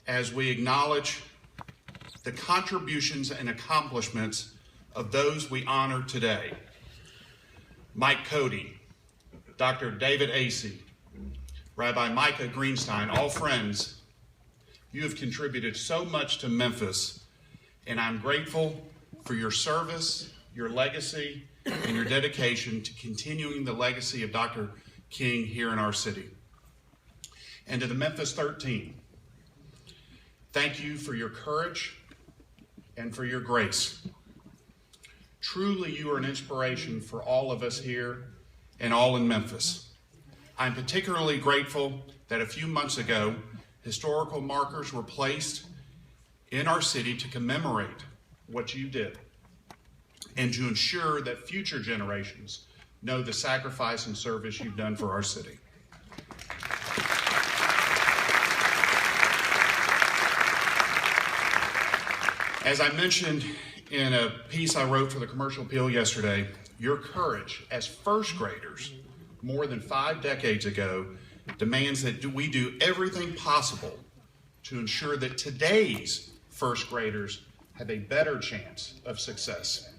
as we acknowledge the contributions and accomplishments of those we honor today. Mike Cody, Dr. David Acey, Rabbi Micah Greenstein, all friends, you have contributed so much to Memphis, and I'm grateful for your service, your legacy, and your dedication to continuing the legacy of Dr. King here in our city. And to the Memphis 13, thank you for your courage and for your grace. Truly, you are an inspiration for all of us here and all in Memphis. I'm particularly grateful that a few months ago, historical markers were placed in our city to commemorate what you did and to ensure that future generations know the sacrifice and service you've done for our city. As I mentioned in a piece I wrote for the Commercial Appeal yesterday, your courage as first graders more than 5 decades ago demands that we do everything possible to ensure that today's first graders have a better chance of success.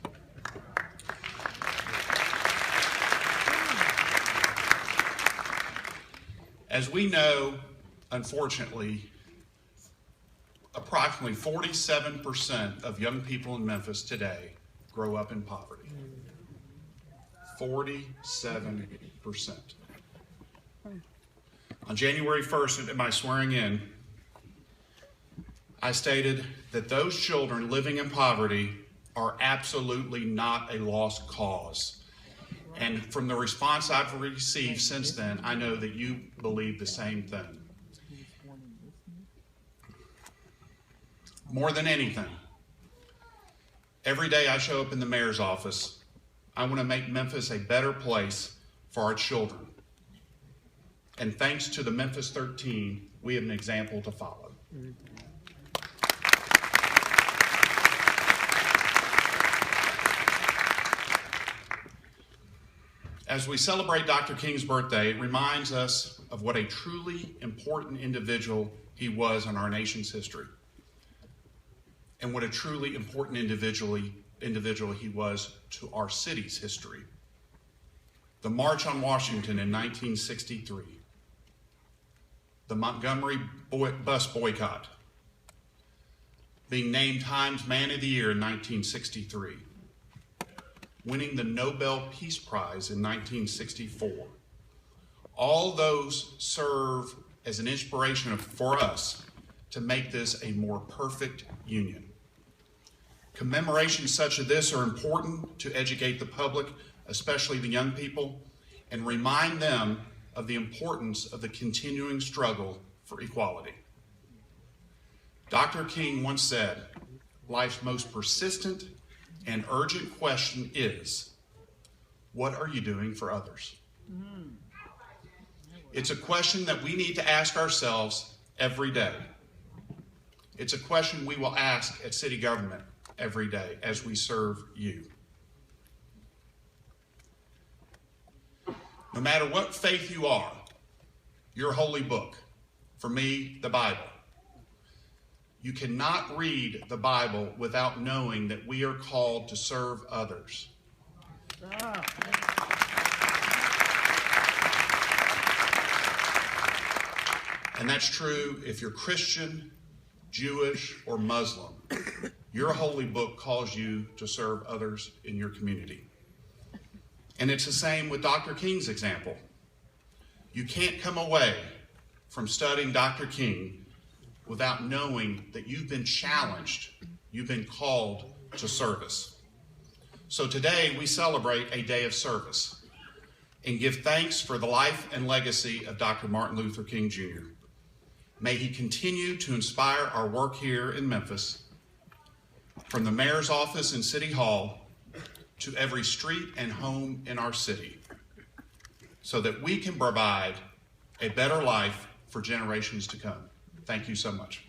As we know, unfortunately, approximately 47% of young people in Memphis today grow up in poverty. 47%. On January 1st, at my swearing in, I stated that those children living in poverty are absolutely not a lost cause. And from the response I've received since then, I know that you believe the same thing. More than anything, every day I show up in the mayor's office, I want to make Memphis a better place for our children. And thanks to the Memphis 13, we have an example to follow. As we celebrate Dr. King's birthday, it reminds us of what a truly important individual he was in our nation's history, and what a truly important individual he was to our city's history. The March on Washington in 1963, the Montgomery bus boycott, being named Times Man of the Year in 1963, winning the Nobel Peace Prize in 1964. All those serve as an inspiration for us to make this a more perfect union. Commemorations such as this are important to educate the public, especially the young people, and remind them of the importance of the continuing struggle for equality. Dr. King once said, life's most persistent and urgent question is, what are you doing for others? It's a question that we need to ask ourselves every day. It's a question we will ask at city government every day as we serve you. No matter what faith you are, your holy book, for me, the Bible, you cannot read the Bible without knowing that we are called to serve others. And that's true if you're Christian, Jewish, or Muslim. Your holy book calls you to serve others in your community. And it's the same with Dr. King's example. You can't come away from studying Dr. King without knowing that you've been challenged, you've been called to service. So today we celebrate a day of service and give thanks for the life and legacy of Dr. Martin Luther King Jr. May he continue to inspire our work here in Memphis, from the mayor's office and City Hall to every street and home in our city, so that we can provide a better life for generations to come. Thank you so much.